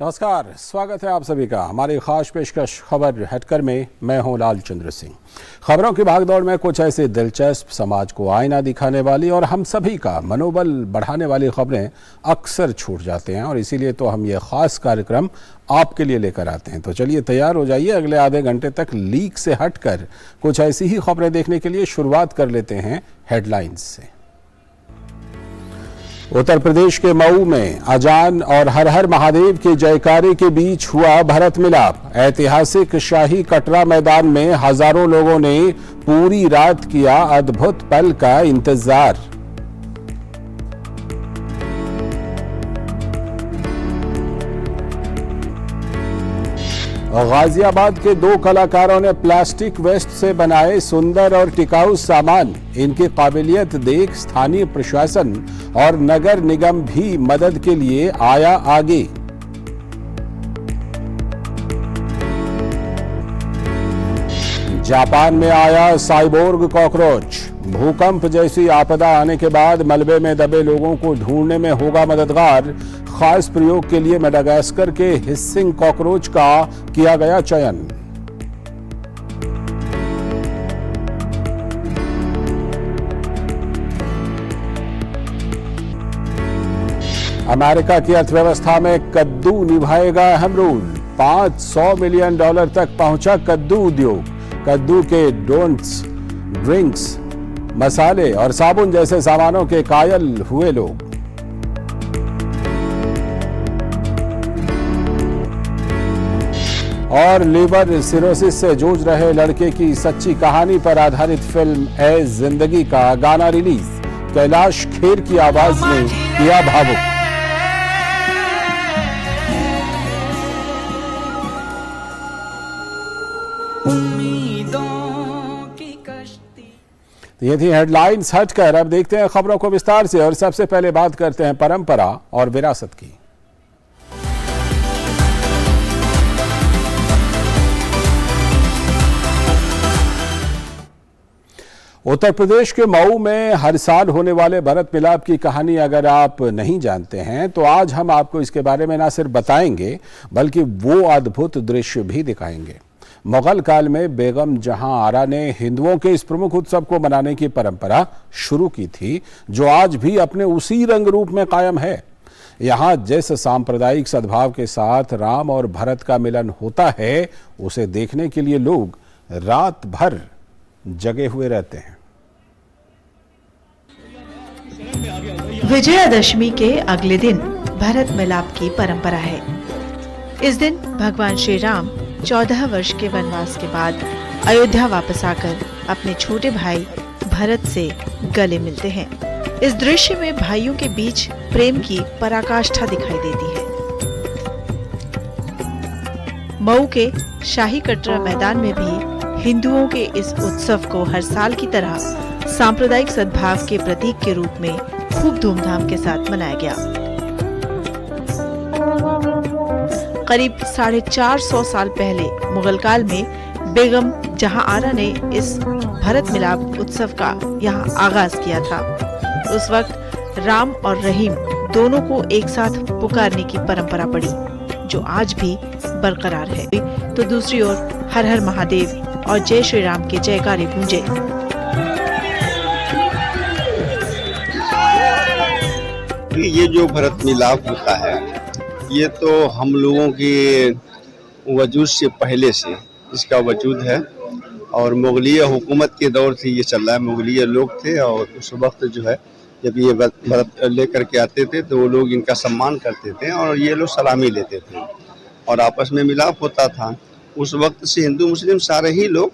नमस्कार, स्वागत है आप सभी का हमारी खास पेशकश खबर हटकर में। मैं हूं लाल चंद्र सिंह। खबरों की भागदौड़ में कुछ ऐसी दिलचस्प, समाज को आईना दिखाने वाली और हम सभी का मनोबल बढ़ाने वाली खबरें अक्सर छूट जाते हैं और इसीलिए तो हम ये खास कार्यक्रम आपके लिए लेकर आते हैं। तो चलिए तैयार हो जाइए, अगले आधे घंटे तक लीक से हटकर कुछ ऐसी ही खबरें देखने के लिए शुरुआत कर लेते हैं हेडलाइंस से। उत्तर प्रदेश के मऊ में अजान और हर हर महादेव के जयकारे के बीच हुआ भरत मिलाप। ऐतिहासिक शाही कटरा मैदान में हजारों लोगों ने पूरी रात किया अद्भुत पल का इंतजार। गाजियाबाद के दो कलाकारों ने प्लास्टिक वेस्ट से बनाए सुंदर और टिकाऊ सामान। इनकी काबिलियत देख स्थानीय प्रशासन और नगर निगम भी मदद के लिए आया आगे। जापान में आया साइबोर्ग कॉकरोच। भूकंप जैसी आपदा आने के बाद मलबे में दबे लोगों को ढूंढने में होगा मददगार। खास प्रयोग के लिए मेडागास्कर के हिस्सिंग कॉकरोच का किया गया चयन। अमेरिका की अर्थव्यवस्था में कद्दू निभाएगा अहम रोल। $500 मिलियन तक पहुंचा कद्दू उद्योग। कद्दू के डोनट्स, ड्रिंक्स, मसाले और साबुन जैसे सामानों के कायल हुए लोग। और लीवर सिरोसिस से जूझ रहे लड़के की सच्ची कहानी पर आधारित फिल्म ए जिंदगी का गाना रिलीज। कैलाश खेर की आवाज में किया भावुक। ये थी हेडलाइंस हटकर। अब देखते हैं खबरों को विस्तार से और सबसे पहले बात करते हैं परंपरा और विरासत की। उत्तर प्रदेश के मऊ में हर साल होने वाले भरत मिलाप की कहानी अगर आप नहीं जानते हैं तो आज हम आपको इसके बारे में ना सिर्फ बताएंगे बल्कि वो अद्भुत दृश्य भी दिखाएंगे। मुगल काल में बेगम जहां आरा ने हिंदुओं के इस प्रमुख उत्सव को मनाने की परंपरा शुरू की थी जो आज भी अपने उसी रंग रूप में कायम है। यहाँ जिस सांप्रदायिक सद्भाव के साथ राम और भरत का मिलन होता है उसे देखने के लिए लोग रात भर जगे हुए रहते हैं। विजयादशमी के अगले दिन भरत मिलाप की परंपरा है। इस दिन भगवान श्री राम 14 वर्ष के वनवास के बाद अयोध्या वापस आकर अपने छोटे भाई भरत से गले मिलते हैं। इस दृश्य में भाइयों के बीच प्रेम की पराकाष्ठा दिखाई देती है। मऊ के शाही कटरा मैदान में भी हिंदुओं के इस उत्सव को हर साल की तरह सांप्रदायिक सद्भाव के प्रतीक के रूप में खूब धूमधाम के साथ मनाया गया। करीब 450 साल पहले मुगल काल में बेगम जहां आरा ने इस भरत मिलाप उत्सव का यहाँ आगाज किया था। उस वक्त राम और रहीम दोनों को एक साथ पुकारने की परंपरा पड़ी जो आज भी बरकरार है। तो दूसरी ओर हर हर महादेव और जय श्री राम के जयकारे गूंजे। ये जो भरत मिलाप होता है ये तो हम लोगों के वजूद से पहले से इसका वजूद है और मुगलिया हुकूमत के दौर से ये चल रहा है। मुगलिया लोग थे और उस वक्त जो है जब ये भरत लेकर के आते थे तो वो लोग इनका सम्मान करते थे और ये लोग सलामी लेते थे और आपस में मिलाप होता था। उस वक्त से हिंदू मुस्लिम सारे ही लोग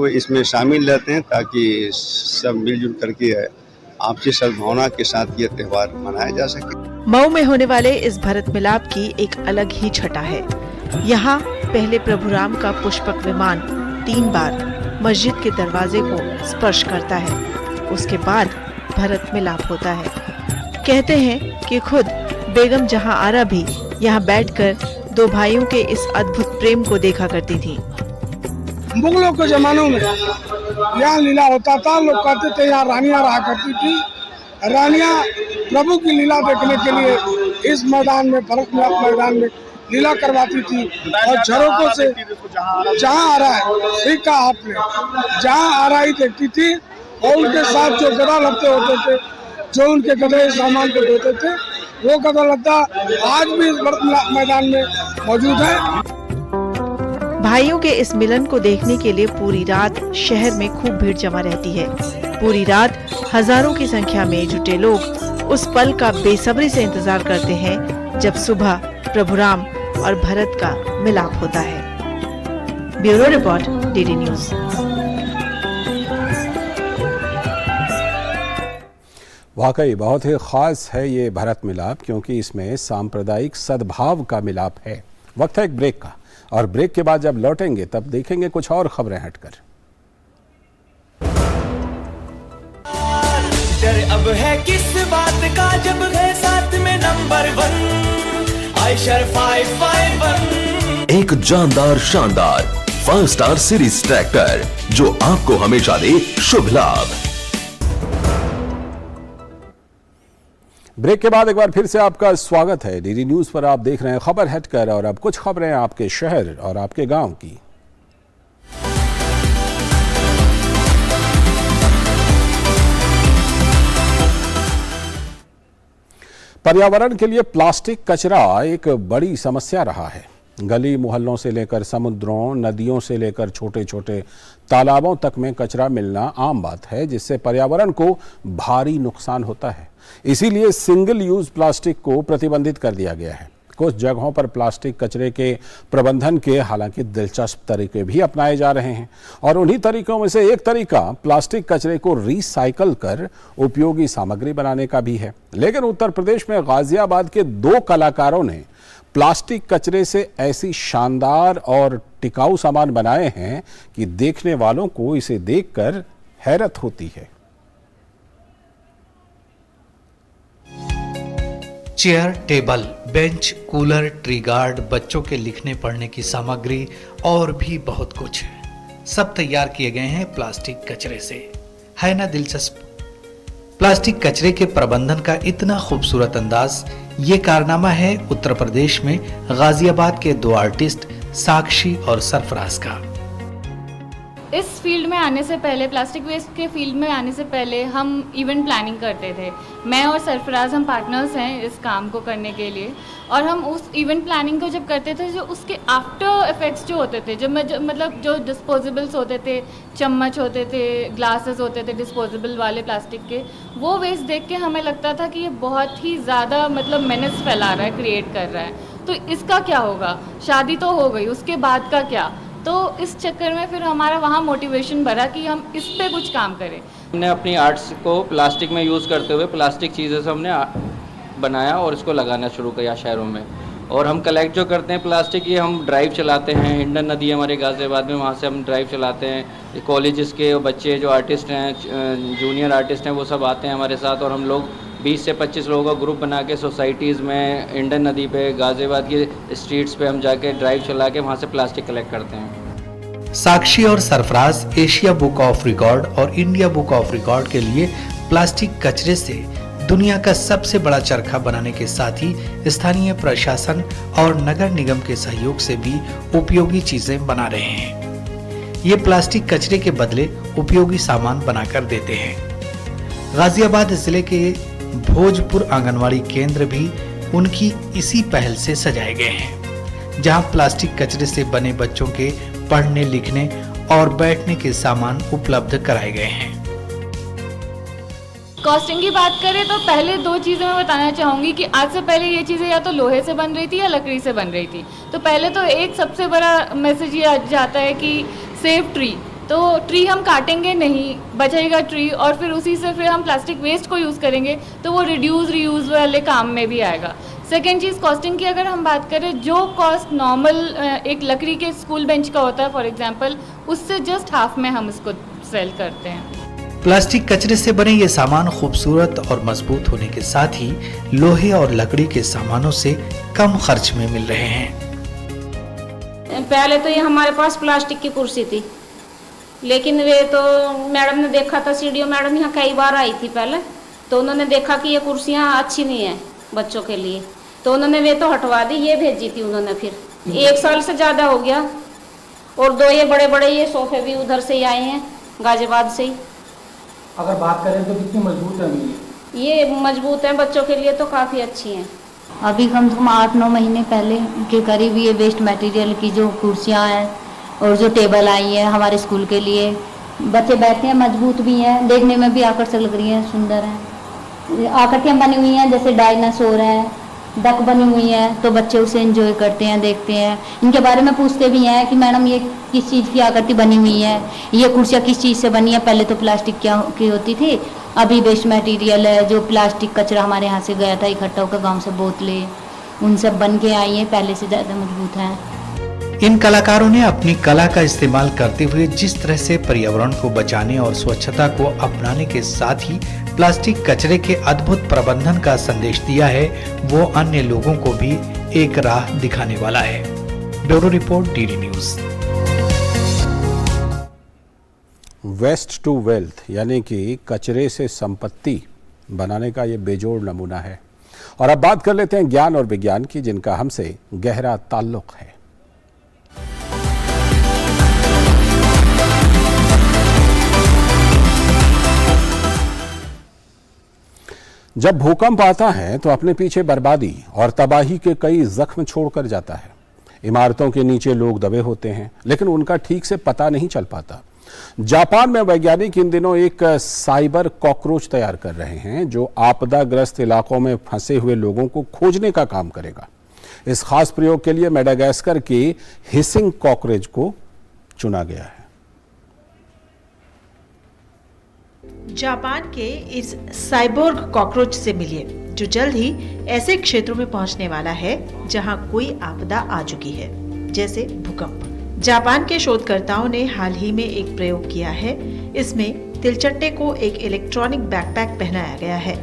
इसमें शामिल रहते हैं ताकि सब मिलजुल करके आपसी सद्भावना के साथ ये त्योहार मनाया जा सके। मऊ में होने वाले इस भरत मिलाप की एक अलग ही छटा है। यहाँ पहले प्रभु राम का पुष्पक विमान 3 बार मस्जिद के दरवाजे को स्पर्श करता है। उसके बाद भरत मिलाप होता है। कहते हैं कि खुद बेगम जहां आरा भी यहाँ बैठकर दो भाइयों के इस अद्भुत प्रेम को देखा करती थी। मुगलों के जमानों में यहाँ लीला होता था। लोग कहते थे यहाँ रानियां रहा करती थी। रानियां प्रभु की लीला देखने के लिए इस मैदान में, भरत मिलाप मैदान में लीला करवाती थी और झरोकों से जहाँ आ रहा है, सही कहा आपने, जहाँ आ रहा ही देखती थी और उनके साथ जो गदा लत्ते होते थे, जो उनके गदे सामान को ढोते थे, वो गदा लत्ता आज भी इस मैदान में मौजूद है। भाइयों के इस मिलन को देखने के लिए पूरी रात शहर में खूब भीड़ जमा रहती है। पूरी रात हजारों की संख्या में जुटे लोग उस पल का बेसब्री से इंतजार करते हैं जब सुबह प्रभु राम और भरत का मिलाप होता है। Bureau report, DD news. वाकई बहुत ही खास है ये भरत मिलाप, क्योंकि इसमें सांप्रदायिक सद्भाव का मिलाप है। वक्त है एक ब्रेक का, और ब्रेक के बाद जब लौटेंगे तब देखेंगे कुछ और खबरें हटकर। डर अब है किस बात का जब है साथ में नंबर 1 आयशर 551। एक जानदार शानदार 5 स्टार सीरीज ट्रैक्टर जो आपको हमेशा दे शुभ लाभ। ब्रेक के बाद एक बार फिर से आपका स्वागत है। डीडी न्यूज पर आप देख रहे हैं खबर हटकर, और अब कुछ खबरें आपके शहर और आपके गांव की। पर्यावरण के लिए प्लास्टिक कचरा एक बड़ी समस्या रहा है। गली मोहल्लों से लेकर समुद्रों, नदियों से लेकर छोटे छोटे तालाबों तक में कचरा मिलना आम बात है, जिससे पर्यावरण को भारी नुकसान होता है। इसीलिए सिंगल यूज प्लास्टिक को प्रतिबंधित कर दिया गया है। कुछ जगहों पर प्लास्टिक कचरे के प्रबंधन के हालांकि दिलचस्प तरीके भी अपनाए जा रहे हैं, और उन्हीं तरीकों में से एक तरीका प्लास्टिक कचरे को रिसाइकल कर उपयोगी सामग्री बनाने का भी है। लेकिन उत्तर प्रदेश में गाजियाबाद के 2 कलाकारों ने प्लास्टिक कचरे से ऐसी शानदार और टिकाऊ सामान बनाए हैं कि देखने वालों को इसे देखकर हैरत होती है। Chair, table, bench, cooler, tree guard, बच्चों के लिखने पढ़ने की सामग्री और भी बहुत कुछ है। सब तैयार किए गए हैं प्लास्टिक कचरे से। है ना दिलचस्प? प्लास्टिक कचरे के प्रबंधन का इतना खूबसूरत अंदाज, ये कारनामा है उत्तर प्रदेश में गाजियाबाद के 2 आर्टिस्ट साक्षी और सरफराज का। इस फील्ड में आने से पहले, प्लास्टिक वेस्ट के फील्ड में आने से पहले हम इवेंट प्लानिंग करते थे। मैं और सरफराज हम पार्टनर्स हैं इस काम को करने के लिए, और हम उस इवेंट प्लानिंग को जब करते थे, जो उसके आफ्टर इफेक्ट्स जो होते थे, मतलब जो डिस्पोजेबल्स होते थे, चम्मच होते थे, ग्लासेस होते थे डिस्पोजेबल वाले प्लास्टिक के, वो वेस्ट देख के हमें लगता था कि ये बहुत ही ज़्यादा मतलब मेनेस फैला रहा है, क्रिएट कर रहा है। तो इसका क्या होगा? शादी तो हो गई, उसके बाद का क्या? तो इस चक्कर में फिर हमारा वहाँ मोटिवेशन बढ़ा कि हम इस पे कुछ काम करें। हमने अपनी आर्ट्स को प्लास्टिक में यूज़ करते हुए प्लास्टिक चीज़ें से हमने बनाया और इसको लगाना शुरू किया शहरों में। और हम कलेक्ट जो करते हैं प्लास्टिक, ये हम ड्राइव चलाते हैं। हिंडन नदी हमारे गाजियाबाद में, वहाँ से हम ड्राइव चलाते हैं। कॉलेजेस के बच्चे जो आर्टिस्ट हैं, जूनियर आर्टिस्ट हैं, वो सब आते हैं हमारे साथ, और हम लोग 20 से 25 लोगों का ग्रुप बना के सोसाइटीज़ में, हिंडन नदी पे, गाजियाबाद की स्ट्रीट्स पे हम जाके ड्राइव चला के वहाँ से प्लास्टिक कलेक्ट करते हैं। साक्षी और Sarfaraz Asia book of record और इंडिया बुक ऑफ रिकॉर्ड के लिए प्लास्टिक कचरे से दुनिया का सबसे बड़ा चरखा बनाने के साथ ही स्थानीय प्रशासन और नगर निगम के सहयोग से भी उपयोगी चीजें बना रहे हैं। ये प्लास्टिक कचरे के बदले उपयोगी सामान बनाकर देते हैं। गाजियाबाद जिले के भोजपुर आंगनवाड़ी केंद्र भी उनकी इसी पहल से सजाए गए हैं, जहां प्लास्टिक कचरे से बने बच्चों के पढ़ने, लिखने और बैठने के सामान उपलब्ध कराए गए हैं। कॉस्टिंग की बात करें तो पहले 2 चीज़ें मैं बताना चाहूँगी कि आज से पहले ये चीज़ें या तो लोहे से बन रही थी या लकड़ी से बन रही थी। तो पहले तो एक सबसे बड़ा मैसेज ये जाता है कि सेव ट्री। तो ट्री हम काटेंगे नहीं, बचेगा ट्री, और फिर उसी से फिर हम प्लास्टिक वेस्ट को यूज़ करेंगे तो वो रिड्यूस रीयूज़ वाले काम में भी आएगा। सेकेंड चीज़, कॉस्टिंग की अगर हम बात करें, जो कॉस्ट नॉर्मल एक लकड़ी के स्कूल बेंच का होता है फॉर एग्जांपल, उससे जस्ट हाफ में हम इसको सेल करते हैं। प्लास्टिक कचरे से बने ये सामान खूबसूरत और मजबूत होने के साथ ही लोहे और लकड़ी के सामानों से कम खर्च में मिल रहे हैं। पहले तो ये हमारे पास प्लास्टिक की कुर्सी थी, लेकिन वे तो मैडम ने देखा था, सीडीओ मैडम यहाँ कई बार आई थी पहले, तो उन्होंने देखा कि ये कुर्सियाँ अच्छी नहीं है बच्चों के लिए, तो उन्होंने वे तो हटवा दी, ये भेजी थी उन्होंने फिर 1 साल से ज़्यादा हो गया। और 2 ये बड़े बड़े ये सोफे भी उधर से ही आए हैं, गाजियाबाद से ही। अगर बात करें तो कितनी मजबूत है ये मजबूत हैं, बच्चों के लिए तो काफ़ी अच्छी हैं। अभी कम से कम 8-9 महीने पहले के करीब ये वेस्ट मटेरियल की जो कुर्सियाँ हैं और जो टेबल आई हैं हमारे स्कूल के लिए, बच्चे बैठते हैं, मजबूत भी हैं, देखने में भी आकर्षक लग रही हैं, सुंदर हैं। आकृतियाँ बनी हुई हैं, जैसे डायनासोर हैं, डक बनी हुई हैं, तो बच्चे उसे एंजॉय करते हैं, देखते हैं। इनके बारे में पूछते भी हैं कि मैडम ये किस चीज़ की आकृति बनी हुई है, ये कुर्सियाँ किस चीज़ से बनी है। पहले तो प्लास्टिक की होती थी, अभी वेस्ट मटेरियल है, जो प्लास्टिक कचरा हमारे यहाँ से गया था इकट्ठा होकर गाँव से, बोतलें, उन सब बन के आई हैं, पहले से ज़्यादा मजबूत हैं। इन कलाकारों ने अपनी कला का इस्तेमाल करते हुए जिस तरह से पर्यावरण को बचाने और स्वच्छता को अपनाने के साथ ही प्लास्टिक कचरे के अद्भुत प्रबंधन का संदेश दिया है, वो अन्य लोगों को भी एक राह दिखाने वाला है। Bureau report, DD news. Waste to wealth यानी कि कचरे से संपत्ति बनाने का ये बेजोड़ नमूना है। और अब बात कर लेते हैं ज्ञान और विज्ञान की, जिनका हमसे गहरा ताल्लुक है। जब भूकंप आता है तो अपने पीछे बर्बादी और तबाही के कई जख्म छोड़कर जाता है। इमारतों के नीचे लोग दबे होते हैं, लेकिन उनका ठीक से पता नहीं चल पाता। जापान में वैज्ञानिक इन दिनों एक साइबर कॉकरोच तैयार कर रहे हैं जो आपदाग्रस्त इलाकों में फंसे हुए लोगों को खोजने का काम करेगा। इस खास प्रयोग के लिए मेडागास्कर के हिसिंग कॉकरोच को चुना गया है। जापान के इस साइबोर्ग कॉकरोच से मिलिए, जो जल्द ही ऐसे क्षेत्रों में पहुंचने वाला है जहां कोई आपदा आ चुकी है, जैसे भूकंप। जापान के शोधकर्ताओं ने हाल ही में एक प्रयोग किया है। इसमें तिलचट्टे को एक इलेक्ट्रॉनिक बैकपैक पहनाया गया है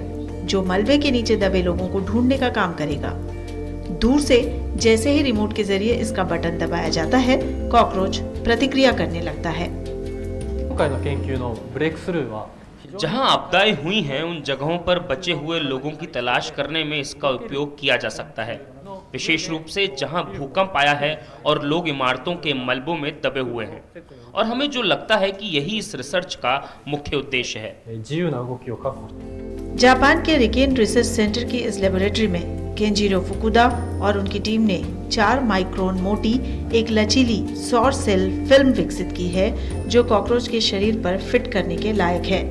जो मलबे के नीचे दबे लोगों को ढूंढने का काम करेगा। दूर से जैसे ही रिमोट के जरिए इसका बटन दबाया जाता है, कॉकरोच प्रतिक्रिया करने लगता है। जहां आपदाएं हुई हैं, उन जगहों पर बचे हुए लोगों की तलाश करने में इसका उपयोग किया जा सकता है, विशेष रूप से जहां भूकंप आया है और लोग इमारतों के मलबों में दबे हुए हैं। और हमें जो लगता है कि यही इस रिसर्च का मुख्य उद्देश्य है। जापान के रिकेन रिसर्च सेंटर की इस लेबोरेटरी में केंजिरो फुकुदा और उनकी टीम ने 4 माइक्रोन मोटी एक लचीली सौर सेल फिल्म विकसित की है जो कॉकरोच के शरीर पर फिट करने के लायक है।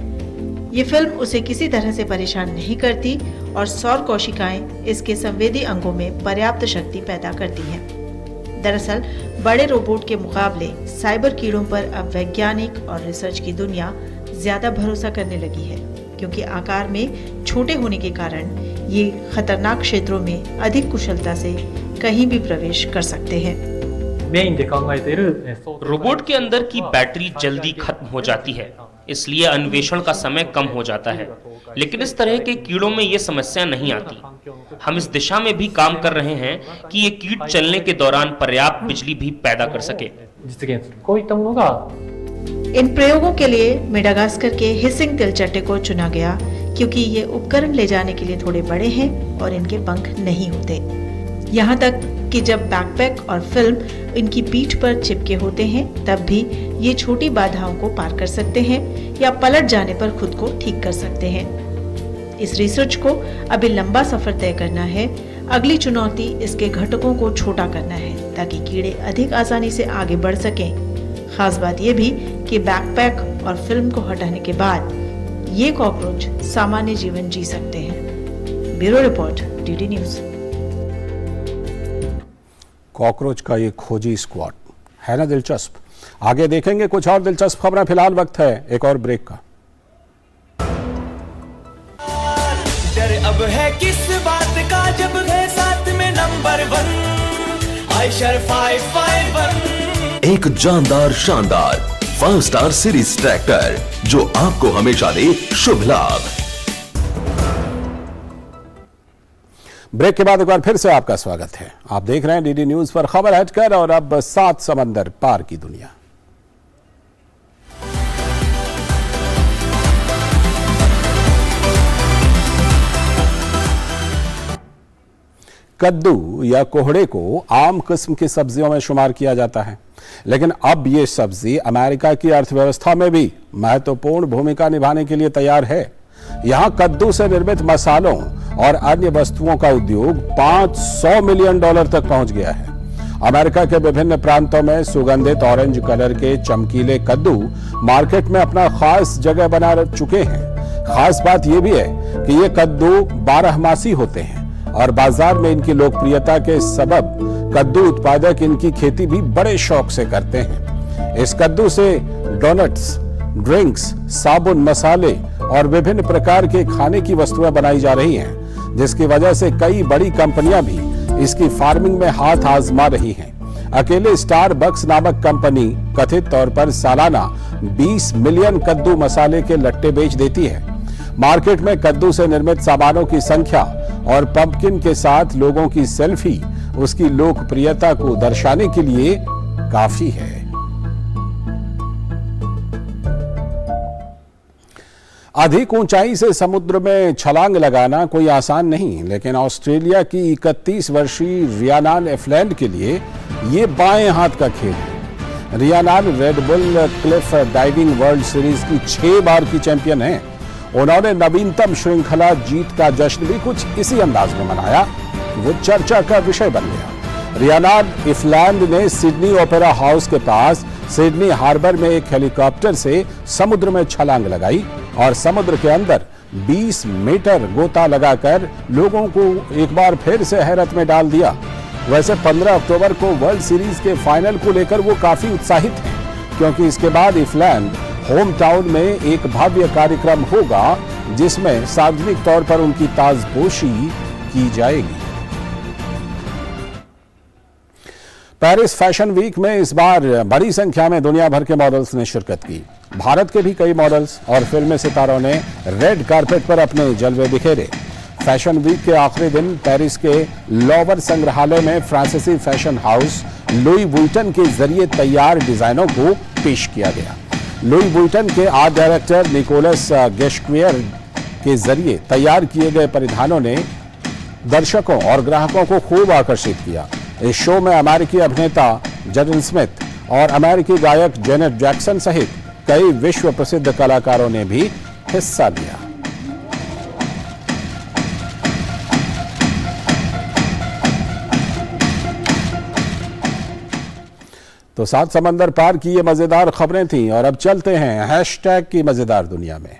ये फिल्म उसे किसी तरह से परेशान नहीं करती और सौर कोशिकाएं इसके संवेदी अंगों में पर्याप्त शक्ति पैदा करती हैं। दरअसल बड़े रोबोट के मुकाबले साइबर कीड़ों पर अब वैज्ञानिक और रिसर्च की दुनिया ज्यादा भरोसा करने लगी है, क्योंकि आकार में छोटे होने के कारण ये खतरनाक क्षेत्रों में अधिक कुशलता से कहीं भी प्रवेश कर सकते हैं। रोबोट के अंदर की बैटरी जल्दी खत्म हो जाती है, इसलिए अन्वेषण का समय कम हो जाता है। लेकिन इस तरह के कीड़ों में ये समस्या नहीं आती। हम इस दिशा में भी काम कर रहे हैं कि ये कीट चलने के दौरान पर्याप्त बिजली भी पैदा कर सके। इन प्रयोगों के लिए मेडागास्कर के हिसिंग तिलचट्टे को चुना गया, क्योंकि ये उपकरण ले जाने के लिए थोड़े बड़े हैं और इनके पंख नहीं होते। यहाँ तक कि जब बैकपैक और फिल्म इनकी पीठ पर चिपके होते हैं, तब भी ये छोटी बाधाओं को पार कर सकते हैं या पलट जाने पर खुद को ठीक कर सकते हैं। इस रिसर्च को अभी लंबा सफर तय करना है। अगली चुनौती इसके घटकों को छोटा करना है ताकि कीड़े अधिक आसानी से आगे बढ़ सकें। खास बात यह भी कि बैकपैक और फिल्म को हटाने के बाद ये कॉकरोच सामान्य जीवन जी सकते हैं। Bureau report, DD news. Cockroach का ये खोजी स्क्वाड है ना दिलचस्प। आगे देखेंगे कुछ और दिलचस्प खबरें। फिलहाल वक्त है एक और ब्रेक का। डर अब है किस बात का जब है साथ में नंबर 1 आयशर 551। एक जानदार शानदार 5 स्टार सीरीज ट्रैक्टर जो आपको हमेशा दे शुभ लाभ। ब्रेक के बाद एक बार फिर से आपका स्वागत है। आप देख रहे हैं डीडी न्यूज पर खबर हटकर, और अब 7 समंदर पार की दुनिया। कद्दू या कोहड़े को आम किस्म की सब्जियों में शुमार किया जाता है, लेकिन अब ये सब्जी अमेरिका की अर्थव्यवस्था में भी महत्वपूर्ण भूमिका निभाने के लिए तैयार है। यहाँ कद्दू से निर्मित मसालों और अन्य वस्तुओं का उद्योग $500 मिलियन तक पहुंच गया है। अमेरिका के विभिन्न प्रांतों में सुगंधित ऑरेंज कलर के चमकीले कद्दू मार्केट में अपना खास जगह बना चुके हैं। खास बात यह भी है कि ये कद्दू 12मासी होते हैं और बाजार में इनकी लोकप्रियता के सबब कद्दू उत्पादक इनकी खेती भी बड़े शौक से करते हैं। इस कद्दू से डोनट्स, ड्रिंक्स, साबुन, मसाले और विभिन्न प्रकार के खाने की वस्तुएं बनाई जा रही हैं, जिसकी वजह से कई बड़ी कंपनियां भी इसकी फार्मिंग में हाथ आजमा रही हैं। अकेले स्टारबक्स नामक कंपनी कथित तौर पर सालाना 20 मिलियन कद्दू मसाले के लट्टे बेच देती है। मार्केट में कद्दू से निर्मित सामानों की संख्या और पंपकिन के साथ लोगों की सेल्फी उसकी लोकप्रियता को दर्शाने के लिए काफी है। अधिक ऊंचाई से समुद्र में छलांग लगाना कोई आसान नहीं, लेकिन ऑस्ट्रेलिया की 31 वर्षीय रियानान एफलैंड के लिए ये बाएं हाथ का खेल है। Rhiannon Red Bull cliff diving world series की 6 बार की चैंपियन है। उन्होंने नवीनतम श्रृंखला जीत का जश्न भी कुछ इसी अंदाज में मनाया कि वो चर्चा का विषय बन गया। रियानान एफलैंड ने सिडनी ओपेरा हाउस के पास सिडनी हार्बर में एक हेलीकॉप्टर से समुद्र में छलांग लगाई और समुद्र के अंदर 20 मीटर गोता लगाकर लोगों को एक बार फिर से हैरत में डाल दिया। वैसे 15 अक्टूबर को वर्ल्ड सीरीज के फाइनल को लेकर वो काफी उत्साहित हैं, क्योंकि इसके बाद एफलैंड होम टाउन में एक भव्य कार्यक्रम होगा जिसमें सार्वजनिक तौर पर उनकी ताजपोशी की जाएगी। पेरिस फैशन वीक में इस बार बड़ी संख्या में दुनिया भर के मॉडल्स ने शिरकत की। भारत के भी कई मॉडल्स और फिल्मी सितारों ने रेड कारपेट पर अपने जलवे बिखेरे। फैशन वीक के आखिरी दिन पेरिस के लॉवर संग्रहालय में फ्रांसीसी फैशन हाउस लुई वुइटन के जरिए तैयार डिजाइनों को पेश किया गया। लुई वुइटन के आर्ट डायरेक्टर निकोलस गेस्क्वियर के जरिए तैयार किए गए परिधानों ने दर्शकों और ग्राहकों को खूब आकर्षित किया। इस शो में अमेरिकी अभिनेता जडेन स्मिथ और अमेरिकी गायक जेनेट जैक्सन सहित कई विश्व प्रसिद्ध कलाकारों ने भी हिस्सा लिया। तो 7 समंदर पार की ये मजेदार खबरें थीं और अब चलते हैं हैशटैग की मजेदार दुनिया में।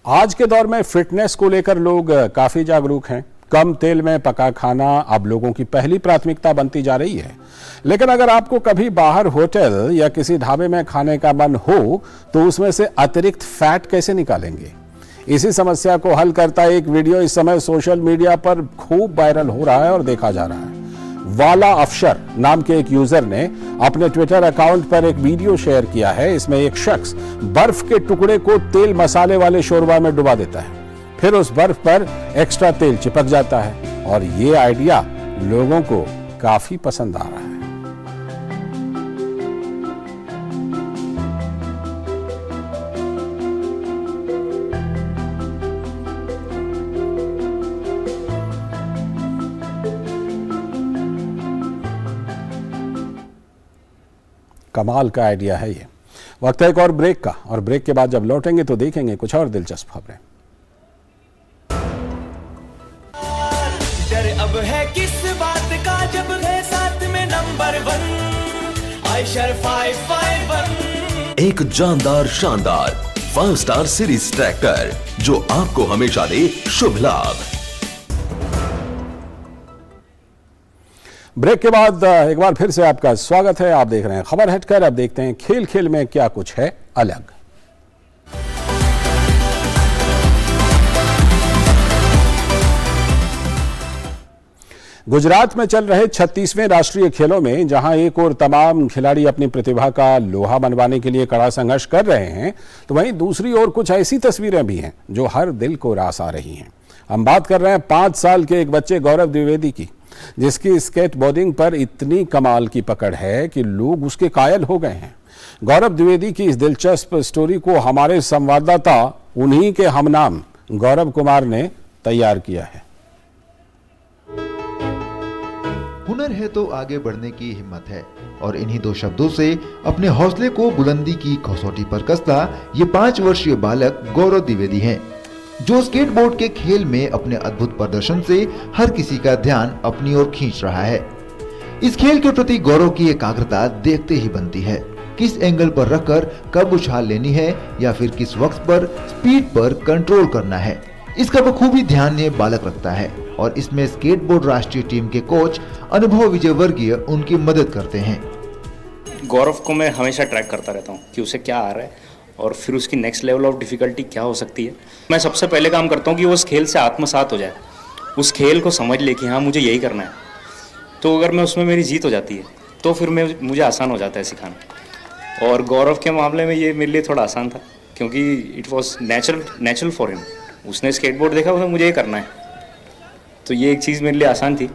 आज के दौर में फिटनेस को लेकर लोग काफी जागरूक हैं। कम तेल में पका खाना अब लोगों की पहली प्राथमिकता बनती जा रही है। लेकिन अगर आपको कभी बाहर होटल या किसी ढाबे में खाने का मन हो तो उसमें से अतिरिक्त फैट कैसे निकालेंगे? इसी समस्या को हल करता एक वीडियो इस समय सोशल मीडिया पर खूब वायरल हो रहा है और देखा जा रहा है। वाला अफशर नाम के एक यूजर ने अपने ट्विटर अकाउंट पर एक वीडियो शेयर किया है। इसमें एक शख्स बर्फ के टुकड़े को तेल मसाले वाले शोरबा में डुबा देता है, फिर उस बर्फ पर एक्स्ट्रा तेल चिपक जाता है और ये आइडिया लोगों को काफी पसंद आ रहा है। कमाल का आइडिया है ये। वक्त है एक और ब्रेक का, और ब्रेक के बाद जब लौटेंगे तो देखेंगे कुछ और दिलचस्प खबरें। डर अब है किस बात का जब है साथ में नंबर 1 आयशर 551। एक जानदार शानदार 5 स्टार सीरीज ट्रैक्टर जो आपको हमेशा दे शुभ लाभ। ब्रेक के बाद एक बार फिर से आपका स्वागत है। आप देख रहे हैं खबर हटकर। अब देखते हैं खेल खेल में क्या कुछ है अलग। गुजरात में चल रहे 36वें राष्ट्रीय खेलों में जहां एक और तमाम खिलाड़ी अपनी प्रतिभा का लोहा मनवाने के लिए कड़ा संघर्ष कर रहे हैं, तो वहीं दूसरी ओर कुछ ऐसी तस्वीरें भी हैं जो हर दिल को रास आ रही हैं। हम बात कर रहे हैं 5 साल के एक बच्चे गौरव द्विवेदी की, जिसकी स्केट बोर्डिंग पर इतनी कमाल की पकड़ है कि लोग उसके कायल हो गए हैं। गौरव द्विवेदी की इस दिलचस्प स्टोरी को हमारे संवाददाता उन्हीं के हमनाम गौरव कुमार ने तैयार किया है। हुनर है तो आगे बढ़ने की हिम्मत है, और इन्हीं दो शब्दों से अपने हौसले को बुलंदी की कसौटी पर कसता ये 5 वर्षीय बालक गौरव द्विवेदी हैं, जो स्केटबोर्ड के खेल में अपने अद्भुत प्रदर्शन से हर किसी का ध्यान अपनी ओर खींच रहा है। इस खेल के प्रति गौरव की एकाग्रता देखते ही बनती है। किस एंगल पर रखकर कब उछाल लेनी है या फिर किस वक्त पर स्पीड पर कंट्रोल करना है, इसका बखूबी ध्यान ये बालक रखता है, और इसमें स्केटबोर्ड राष्ट्रीय टीम के कोच अनुभव विजयवर्गीय उनकी मदद करते हैं। गौरव को मैं हमेशा ट्रैक करता रहता हूँ कि उसे क्या आ रहा है और फिर उसकी नेक्स्ट लेवल ऑफ डिफिकल्टी क्या हो सकती है। मैं सबसे पहले काम करता हूँ कि वो उस खेल से आत्मसात हो जाए, उस खेल को समझ ले कि हाँ मुझे यही करना है। तो अगर मैं उसमें मेरी जीत हो जाती है तो फिर मुझे आसान हो जाता है सिखाना। और गौरव के मामले में ये मेरे लिए थोड़ा आसान था, क्योंकि it was natural for him. उसने स्केटबोर्ड देखा, उसने मुझे ये करना है, तो ये एक चीज़ मेरे लिए आसान थी।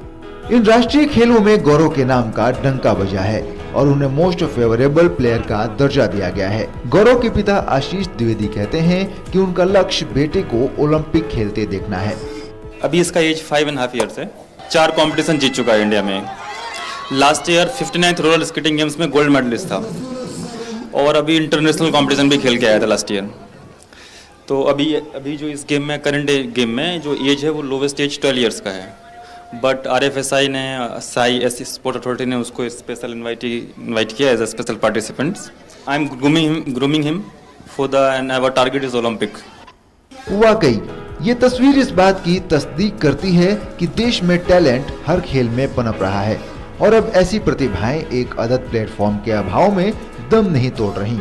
इन राष्ट्रीय खेलों में गौरव के नाम का डंका बजा है और उन्हें मोस्ट फेवरेबल प्लेयर का दर्जा दिया गया है। गौरव के पिता आशीष द्विवेदी कहते हैं कि उनका लक्ष्य बेटे को ओलंपिक खेलते देखना है। अभी इसका एज 5.5 ईयर्स है। 4 कंपटीशन जीत चुका है इंडिया में। Last year 59th roller skating games में गोल्ड मेडलिस्ट था, और अभी इंटरनेशनल कंपटीशन भी खेल के आया था लास्ट ईयर। तो अभी जो इस गेम में करंट गेम में जो एज है वो लोवेस्ट एज 12 ईयर्स का है। बट RFSI ने SAI स्पोर्ट अथॉरिटी ने उसको स्पेशल इनवाइट किया as a special participants. I am grooming him for the end our target is Olympic. वाकई ये तस्वीर इस बात की तस्दीक करती है कि देश में टैलेंट हर खेल में पनप रहा है, और अब ऐसी प्रतिभाएं एक अदद प्लेटफॉर्म के अभाव में दम नहीं तोड़ रही,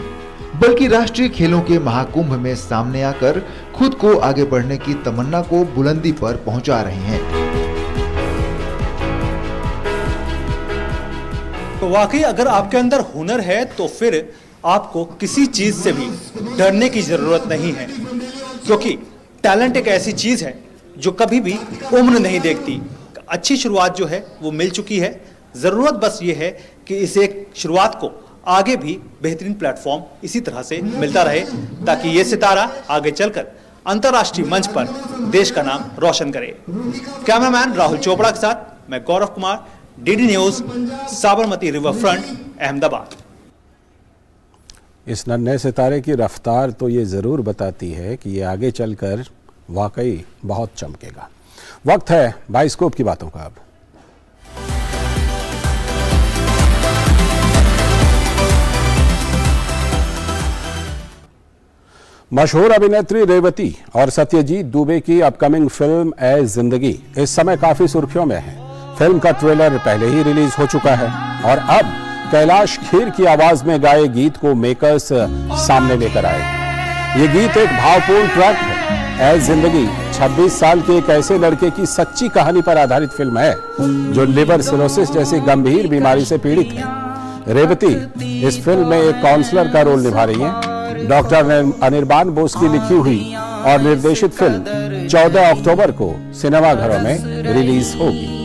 बल्कि राष्ट्रीय खेलों के महाकुंभ में सामने आकर खुद को आगे बढ़ने की तमन्ना को बुलंदी पर पहुंचा रही हैं। तो वाकई अगर आपके अंदर हुनर है तो फिर आपको किसी चीज से भी डरने की जरूरत नहीं है, क्योंकि टैलेंट एक ऐसी चीज है जो कभी भी उम्र नहीं देखती। अच्छी शुरुआत जो है वो मिल चुकी है, जरूरत बस ये है कि इस एक शुरुआत को आगे भी बेहतरीन प्लेटफॉर्म इसी तरह से मिलता रहे, ताकि ये सितारा आगे चलकर अंतर्राष्ट्रीय मंच पर देश का नाम रोशन करे। कैमरामैन राहुल चोपड़ा के साथ मैं Gaurav Kumar, DD news, Sabarmati river front, Ahmedabad. इस नन्हे सितारे की रफ्तार तो ये ज़रूर बताती है कि ये आगे चलकर वाकई बहुत चमकेगा। वक्त है बाइस्कोप की बातों का। अब मशहूर अभिनेत्री रेवती और सत्यजीत दुबे की अपकमिंग फिल्म ए जिंदगी इस समय काफी सुर्खियों में है। फिल्म का ट्रेलर पहले ही रिलीज हो चुका है और अब कैलाश खेर की आवाज में गाए गीत को मेकर्स सामने लेकर आए। ये गीत एक भावपूर्ण ट्रैक है। ए जिंदगी 26 साल के एक ऐसे लड़के की सच्ची कहानी पर आधारित फिल्म है जो लिवर सिरोसिस जैसी गंभीर बीमारी से पीड़ित है। रेवती इस फिल्म में एक काउंसलर का रोल निभा रही है। डॉक्टर अनिर्बान बोस की लिखी हुई और निर्देशित फिल्म 14 अक्टूबर को सिनेमाघरों में रिलीज होगी।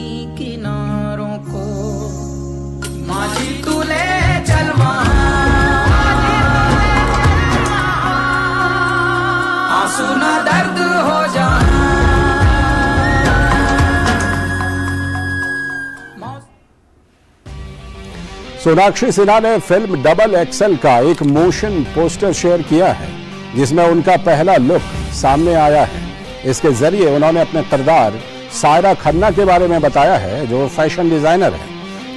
सोनाक्षी सिन्हा ने फिल्म डबल एक्सल का एक मोशन पोस्टर शेयर किया है जिसमें उनका पहला लुक सामने आया है। इसके जरिए उन्होंने अपने किरदार सायरा खन्ना के बारे में बताया है जो फैशन डिजाइनर है,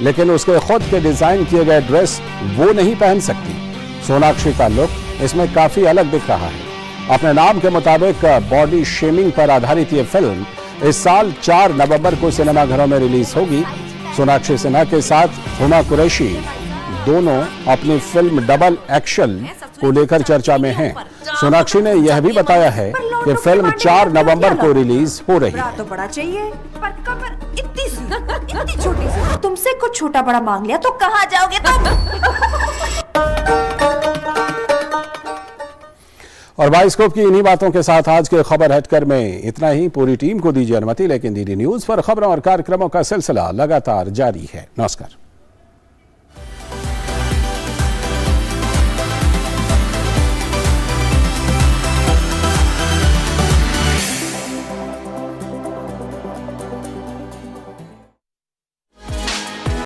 लेकिन उसके खुद के डिजाइन किए गए ड्रेस वो नहीं पहन सकती। सोनाक्षी का लुक इसमें काफी अलग दिख रहा है। अपने नाम के मुताबिक बॉडी शेमिंग पर आधारित ये फिल्म इस साल 4 नवंबर को सिनेमाघरों में रिलीज होगी। सोनाक्षी सिन्हा के साथ हुमा कुरैशी दोनों अपनी फिल्म डबल एक्शन को लेकर चर्चा में हैं। सोनाक्षी ने यह भी बताया है कि फिल्म 4 नवंबर को रिलीज हो रही है। तो बड़ा चाहिए पर कमर इतनी छोटी सी। तुमसे कुछ छोटा बड़ा मांग लिया तो कहाँ जाओगे तुम? और बाइस्कोप की इन्हीं बातों के साथ आज के खबर हटकर में इतना ही। पूरी टीम को दीजिए अनुमति, लेकिन DD न्यूज पर खबरों और कार्यक्रमों का सिलसिला लगातार जारी है। नमस्कार।